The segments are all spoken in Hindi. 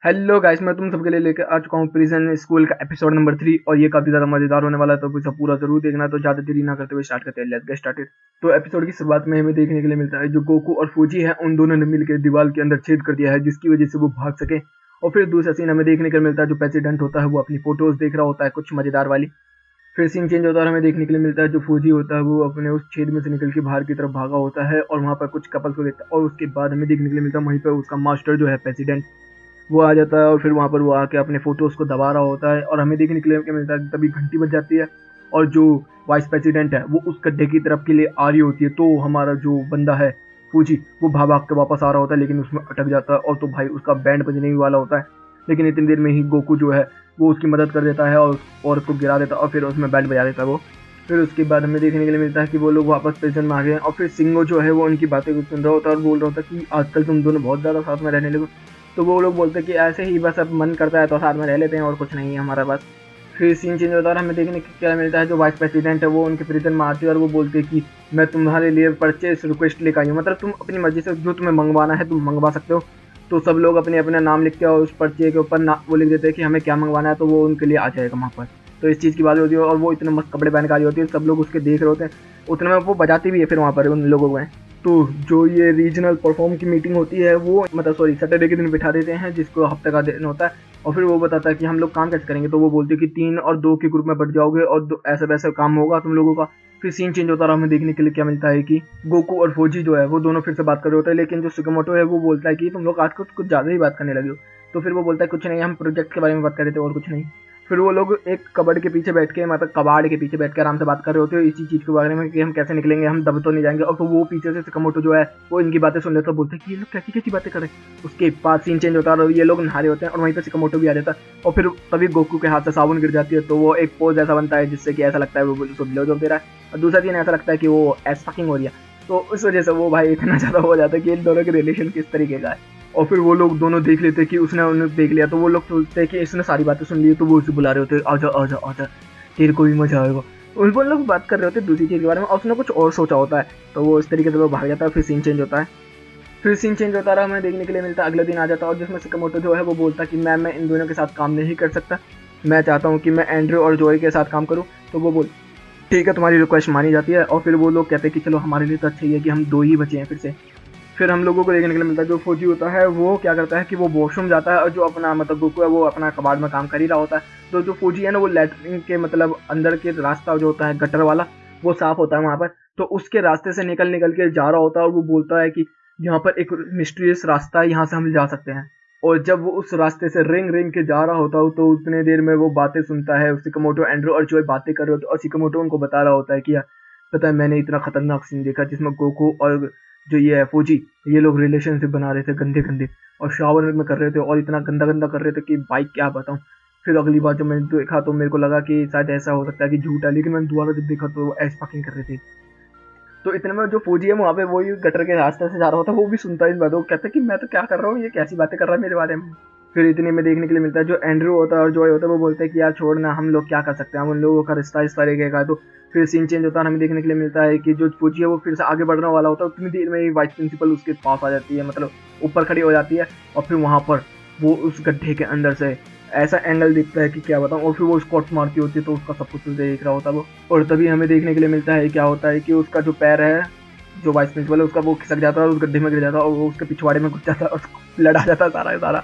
हेलो गाइस, मैं तुम सबके लिए लेकर आ चुका हूँ प्रिजन स्कूल का एपिसोड नंबर 3 और ये काफी ज्यादा मजेदार होने वाला है। तो इसे पूरा जरूर देखना। तो ज्यादा देरी ना करते हुए स्टार्ट करते हैं। Let's get started. तो एपिसोड की शुरुआत में हमें देखने के लिए मिलता है जो गोकू और फूजी है उन दोनों ने मिलकर दीवार के अंदर छेद कर दिया है, जिसकी वजह से वो भाग सके। और फिर दूसरा सीन हमें देखने को मिलता है जो प्रेसिडेंट होता है वो अपनी फोटोज देख रहा होता है कुछ मजेदार वाली। फिर सीन चेंज होता है और हमें देखने के लिए मिलता है जो फौजी होता है वो अपने उस छेद में से निकल के बाहर की तरफ भागा होता है और वहाँ पर कुछ कपल्स को देखता है। और उसके बाद हमें देखने के लिए मिलता है वहीं पर उसका मास्टर जो है प्रेसिडेंट वो आ जाता है और फिर वहाँ पर वो आके अपने फोटोज को दबा रहा होता है। और हमें देखने के लिए मिलता है तभी घंटी बज जाती है और जो वाइस प्रेसिडेंट है वो उस गड्ढे की तरफ के लिए आ रही होती है। तो हमारा जो बंदा है फूजी वो भाग भाग के वापस आ रहा होता है, लेकिन उसमें अटक जाता है और तो भाई उसका बैंड बजने ही वाला होता है। लेकिन इतनी देर में ही गोकू जो है वो उसकी मदद कर देता है और उस औरत को गिरा देता है और फिर उसमें बैंड बजा देता है वो। फिर उसके बाद हमें देखने के लिए मिलता है कि वो लोग वापस प्रिजन में आ गए हैं और फिर सिंगो जो है वो उनकी बातें को सुन रहा होता है और बोल रहा होता है कि आजकल तुम दोनों बहुत ज़्यादा साथ में रहने लगे। तो वो लोग बोलते हैं कि ऐसे ही बस अब मन करता है तो साथ में रह लेते हैं और कुछ नहीं है हमारा बस। फिर सीन चेंज होता है और हमें देखने को क्या मिलता है जो वाइस प्रेसिडेंट है वो उनके प्रिजन में आती है और वो बोलते हैं कि मैं तुम्हारे लिए परचेस रिक्वेस्ट लेकर आई हूँ, मतलब तुम अपनी मर्जी से जो तुम्हें मंगवाना है तुम मंगवा सकते हो। तो सब लोग अपने अपने नाम लिखते हैं और उस पर्चे के ऊपर वो लिख देते हैं कि हमें क्या मंगवाना है, तो वो उनके लिए आ जाएगा वहाँ पर। तो इस चीज़ की बात होती है और वो इतने मस्त कपड़े पहन के आ रही होती है, सब लोग उसके देख रहे होते हैं। उतने में वो बजाती भी है फिर वहाँ पर उन लोगों को। तो जो ये रीजनल परफॉर्म की मीटिंग होती है वो मतलब सॉरी सैटरडे के दिन बिठा देते हैं जिसको हफ्ते का दिन होता है। और फिर वो बताता है कि हम लोग काम कैसे करेंगे। तो वो बोलते हैं कि 3 और 2 के ग्रुप में बट जाओगे और ऐसा वैसा काम होगा तुम लोगों का। फिर सीन चेंज होता है और हमें देखने के लिए क्या मिलता है कि गोकू और फौजी जो है वो दोनों फिर से बात कर रहे होते हैं, लेकिन जो सिकामोटो है वो बोलता है कि तुम लोग आज कुछ ज़्यादा ही बात करने लगे हो। तो फिर वो बोलता है कुछ नहीं, हम प्रोजेक्ट के बारे में बात कर रहे थे और कुछ नहीं। फिर वो लोग एक कबर्ड के पीछे बैठ के मतलब कबाड़ के पीछे बैठ के आराम से बात कर रहे होते हैं इसी चीज़ के बारे में कि हम कैसे निकलेंगे, हम दब तो नहीं जाएंगे। और तो वो पीछे से सिकामोटो जो है वो इनकी बातें सुन लेता है, बोलते हैं कि ये लोग कैसी कैसी बातें कर रहे हैं। उसके बाद सीन चेंज होता है और ये लोग नहा रहे होते हैं और वहीं पर सिकामोटो भी आ जाता है और फिर तभी गोकू के हाथ से साबुन गिर जाती है। तो वो एक पोज ऐसा बनता है जिससे कि ऐसा लगता है वो उसको ब्लो जॉब दे रहा है और दूसरा दिन ऐसा लगता है कि वो एस फकिंग हो रही है। तो उस वजह से वो भाई इतना ज़्यादा हो जाता है कि इन दोनों के रिलेशन किस तरीके का है। और फिर वो लोग दोनों देख लेते हैं कि उसने उन्हें देख लिया, तो वो लोग सोचते हैं कि इसने सारी बातें सुन ली, तो वो उसे बुला रहे होते हैं आजा आजा आजा तेरे को भी मजा आएगा। उन वो लोग बात कर रहे होते हैं दूसरी चीज़ के बारे में और उसने कुछ और सोचा होता है। तो वो इस तरीके से वो भाग जाता है। फिर सीन चेंज होता है। फिर सीन चेंज होता रहा हमें देखने के लिए मिलता है अगले दिन आ जाता है और जिसमें सिकामोटो जो है वो बोलता है कि मैं इन दोनों के साथ काम नहीं कर सकता, मैं चाहता हूँ कि मैं एंड्रयू और जोई के साथ काम करूँ। तो वो बोल ठीक है, तुम्हारी रिक्वेस्ट मानी जाती है। और फिर वो लोग कहते हैं कि चलो हमारे लिए तो अच्छा ही है कि हम 2 ही बचे हैं फिर से। फिर हम लोगों को देखने के लिए मिलता है जो फौजी होता है वो क्या करता है कि वो वॉशरूम जाता है और जो अपना मतलब गोकू है वो अपना कबाड़ में काम कर ही रहा होता है। तो जो फौजी है ना वो लैट्रिन के मतलब अंदर के रास्ता जो होता है गटर वाला वो साफ होता है वहाँ पर। तो उसके रास्ते से निकल निकल के जा रहा होता है और वो बोलता है कि यहाँ पर एक मिस्टीरियस रास्ता है, यहाँ से हम जा सकते हैं। और जब वो उस रास्ते से रिंग रिंग के जा रहा होता है तो उतने देर में वो बातें सुनता है। सिकामोटो एंड्रो और जो बातें कर रहे होते और सिकामोटो उनको बता रहा होता है कि यार पता है मैंने इतना खतरनाक सीन देखा जिसमें गोकू और जो ये है फौजी ये लोग रिलेशनशिप बना रहे थे गंदे गंदे और शावर में कर रहे थे और इतना गंदा गंदा कर रहे थे कि भाई क्या बताऊं। फिर अगली बार जब मैंने देखा तो मेरे को लगा कि शायद ऐसा हो सकता है कि झूठ है, लेकिन मैंने दोबारा जब देखा तो ऐश फकिंग कर रहे थे। तो इतने में जो फौजी है वहाँ पे वही गटर के रास्ते से जा रहा होता है, वो भी सुनता है इस बात को, कहता है कि मैं तो क्या कर रहा हूँ, ये कैसी बातें कर रहा है मेरे बारे में। फिर इतने में देखने के लिए मिलता है जो एंड्रू होता है और जॉय होता है वो बोलते हैं कि यार छोड़ना, हम लोग क्या कर सकते हैं, हम उन लोगों का रिश्ता इस तरीके का है। तो फिर सीन चेंज होता है हमें देखने के लिए मिलता है कि जो फौजी है वो फिर से आगे बढ़ने वाला होता है। उतनी देर में ही वाइस प्रिंसिपल उसके पास आ जाती है, मतलब ऊपर खड़ी हो जाती है और फिर वहाँ पर वो उस गड्ढे के अंदर से ऐसा एंगल दिखता है कि क्या बताऊं। और फिर वो स्कॉट मारती होती है तो उसका सब कुछ देख रहा होता है वो। और तभी हमें देखने के लिए मिलता है क्या होता है कि उसका जो पैर है जो वाइस प्रिंसिपल है उसका वो खिसक जाता है और उस गड्ढे में गिर जाता है और वो उसके पिछवाड़े में घुस जाता है और उसको लड़ा जाता है सारा सारा।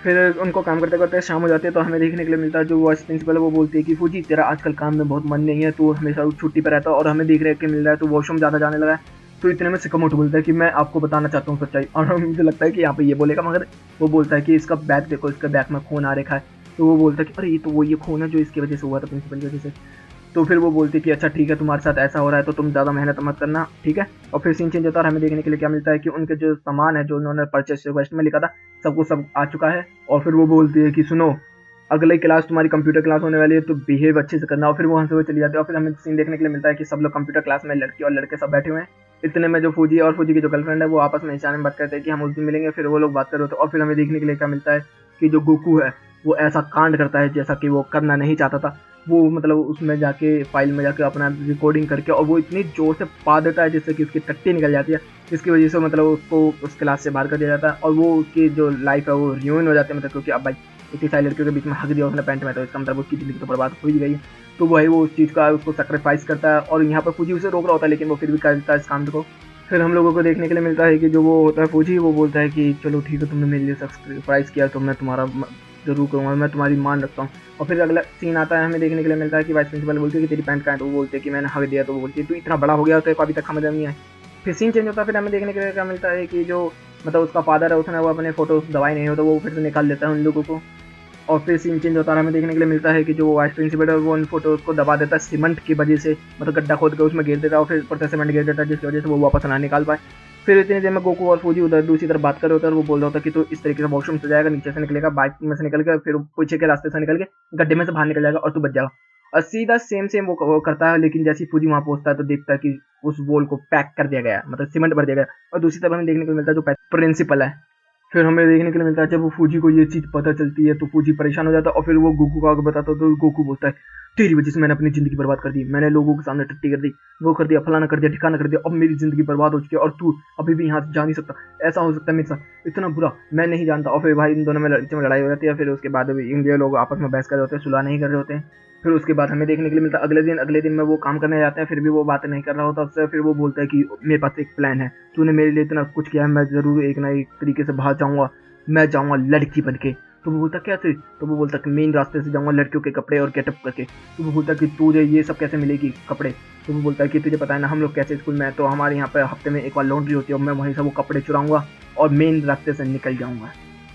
फिर उनको काम करते करते शाम हो जाती है तो हमें देखने के लिए मिलता है जो वाइस प्रिंसिपल है वो बोलती है कि फूजी तेरा आजकल काम में बहुत मन नहीं है, तो हमेशा छुट्टी पर रहता है और हमें देखने के मिल रहा है तो वॉशरूम ज़्यादा जाने लगा है। तो इतने में सिकामोटो बोलता है कि मैं आपको बताना चाहता हूँ सच्चाई, और मुझे लगता है कि यहाँ पे ये बोलेगा मगर वो बोलता है कि इसका बैग देखो, इसका बैग में खून आ रखा है। तो वो बोलता है कि अरे ये तो वो ये खून है जो इसकी वजह से हुआ था, प्रिंसिपल की वजह से। तो फिर वो बोलती है कि अच्छा ठीक है, तुम्हारे साथ ऐसा हो रहा है तो तुम ज़्यादा मेहनत मत करना, ठीक है। और फिर सीन चेंज होता है और हमें देखने के लिए क्या मिलता है कि उनके जो सामान है जो उन्होंने परचेस रिक्वेस्ट में लिखा था सब आ चुका है। और फिर वो बोलती है कि सुनो अगली क्लास तुम्हारी कंप्यूटर क्लास होने वाली है तो बिहेव अच्छे से करना। और फिर वहाँ से वो चली जाती है और फिर हमें सीन देखने के लिए मिलता है कि सब लोग कंप्यूटर क्लास में लड़की और लड़के सब बैठे हुए हैं। इतने में जो फौजी और फौजी की जो गर्लफ्रेंड है वो आपस में इशारे में बात करते हैं कि हम उस दिन मिलेंगे। फिर वो लोग बात कर रहे होते हैं और फिर हमें देखने के लिए क्या मिलता है कि जो गोकू है वो ऐसा कांड करता है जैसा कि वो करना नहीं चाहता था। वो मतलब उसमें जाके फाइल में जाके अपना रिकॉर्डिंग करके और वो इतनी जोर से पा देता है जिससे कि उसकी टट्टी निकल जाती है जिसकी वजह से मतलब उसको उस क्लास से बाहर कर दिया जाता है और वो उसकी जो लाइफ है वो रियून हो जाती है, मतलब क्योंकि अब भाई इतनी सारी लड़कियों के बीच में हक दिया उसने पैंट में, तो इसका मतलब उसकी ज़िंदगी तो बर्बाद हो ही गई। तो वही वो उस चीज़ का उसको सैक्रिफाइस करता है और यहाँ पर फौजी उसे रोक रहा होता है, लेकिन वो फिर भी करता है इस काम को। फिर हम लोगों को देखने के लिए मिलता है कि जो वो होता है फौजी, वो बोलता है कि चलो ठीक है, तुमने मेरे लिए सैक्रिफाइस किया तो मैं तुम्हारा ज़रूर करूँगा, मैं तुम्हारी मान रखता हूँ। और फिर अगला सीन आता है, हमें देखने के लिए मिलता है कि वाइस प्रिंसिपल बोलती है कि तेरी पैंट कहाँ है, तो वो बोलते हैं कि मैंने हक दिया, तो वो बोलती है तू इतना बड़ा हो गया तो अभी तक समझ नहीं है। फिर सीन चेंज होता है, फिर हमें देखने के लिए क्या मिलता है कि जो मतलब उसका फादर है, उसने वो अपने फोटो दवाई नहीं हो तो वो फिर से निकाल देता है उन लोगों को। और फिर सीन चेंज होता है, हमें देखने के लिए मिलता है कि जो वाइस प्रिंसिपल है वो उन फोटोज को दबा देता है सीमेंट की वजह से, मतलब गड्ढा खोद के उसमें गिर देता है और फिर ऊपर से सीमेंट गिर देता है, जिसकी वजह से वो वापस ना निकाल पाए। फिर इतनी देर में गोकू और फौजी उधर दूसरी तरफ बात कर रहे होता है और वो बोल रहा होता है कि तो इस तरीके से वॉशरूम से जाएगा, नीचे से निकलेगा, बाइक में से निकल के फिर पीछे के रास्ते से निकल के गड्ढे में से बाहर निकल जाएगा और तू बच जाएगा। और सीधा सेम सेम वो करता है, लेकिन जैसे ही फौजी वहां पहुंचता है तो देखता है कि उस वॉल को पैक कर दिया गया, मतलब सीमेंट भर दिया गया। और दूसरी तरफ हमें देखने को मिलता है जो प्रिंसिपल है। फिर हमें देखने के लिए मिलता है जब वो फौजी को ये चीज़ पता चलती है तो फौजी परेशान हो जाता है और फिर वो गोकू को आगे बताता है, तो गोकू बोलता है तेरी वजह से मैंने अपनी ज़िंदगी बर्बाद कर दी, मैंने लोगों के सामने टट्टी कर दी, वो कर दिया, फलाना कर दिया, ठिकाना कर दिया, अब मेरी ज़िंदगी बर्बाद हो चुकी है और तू अभी भी यहाँ से जा नहीं सकता, ऐसा हो सकता है मेरे साथ, इतना बुरा मैं नहीं जानता। और फिर भाई इन दोनों में लड़ाई हो जाती है। फिर उसके बाद इंडिया लोग आपस में बहस कर रहे होते हैं, सुलह नहीं कर रहे होते हैं। फिर उसके बाद हमें देखने के लिए मिलता है अगले दिन में वो काम करने जाते हैं, फिर भी वो बात नहीं कर रहा होता उससे। फिर वो बोलता है कि मेरे पास एक प्लान है, तूने मेरे लिए इतना कुछ किया है, मैं ज़रूर एक ना एक तरीके से बाहर जाऊँगा, मैं जाऊँगा लड़की बन के। तो वो बोलता कैसे? तो वो बोलता कि मेन रास्ते से जाऊँगा लड़कियों के कपड़े और गेटअप करके। तो वो बोलता कि तुझे ये सब कैसे मिलेगी कपड़े? तो वो बोलता है कि तुझे पता है ना हम लोग कैसे स्कूल में है, तो हमारे यहाँ पे हफ्ते में एक बार लॉन्ड्री होती है और मैं वहीं से वो कपड़े चुराऊँगा और मेन रास्ते से निकल जाऊँगा।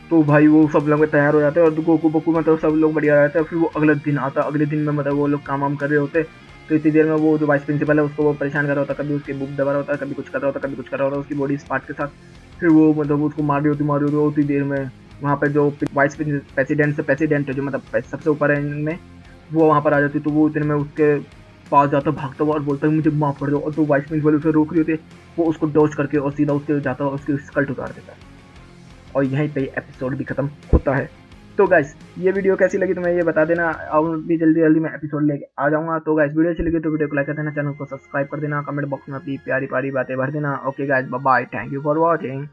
तो भाई वो सब लोग तैयार हो जाते हैं और गोकू बकू मतलब सब लोग बढ़िया रहते हैं। फिर वो अगले दिन आता, अगले दिन में मतलब वो लोग काम वाम कर रहे होते। तो इतनी देर में वो जो वाइस प्रिंसिपल है उसको वो परेशान कर रहा होता, कभी उसकी बुक दबा रहा होता है, कभी कुछ कर रहा होता, कभी कुछ कर रहा होता उसकी बॉडी स्पार्ट के साथ। फिर वो मतलब उसको मार रही होती उतनी देर में वहाँ पे जो वाइस प्रेसिडेंट है जो मतलब सबसे ऊपर है इनमें, वो वहाँ पर आ जाती। तो वो इतने में उसके पास जाता भागता हुआ और बोलता है मुझे माफ़ कर दो। और तो वाइस प्रिंसिपल उसे रोक रही होती है, वो उसको डॉज करके और सीधा उसके जाता है और उसकी स्कल्ट उतार देता है और यहीं पे एपिसोड भी खत्म होता है। तो गाइस ये वीडियो कैसी लगी तुम्हें ये बता देना, और भी जल्दी जल्दी मैं एपिसोड लेके आ जाऊंगा। तो गाइस वीडियो अच्छी लगी तो वीडियो को लाइक कर देना, चैनल को सब्सक्राइब कर देना, कमेंट बॉक्स में अपनी प्यारी प्यारी बातें भर देना। Okay guys, bye bye, thank you for watching.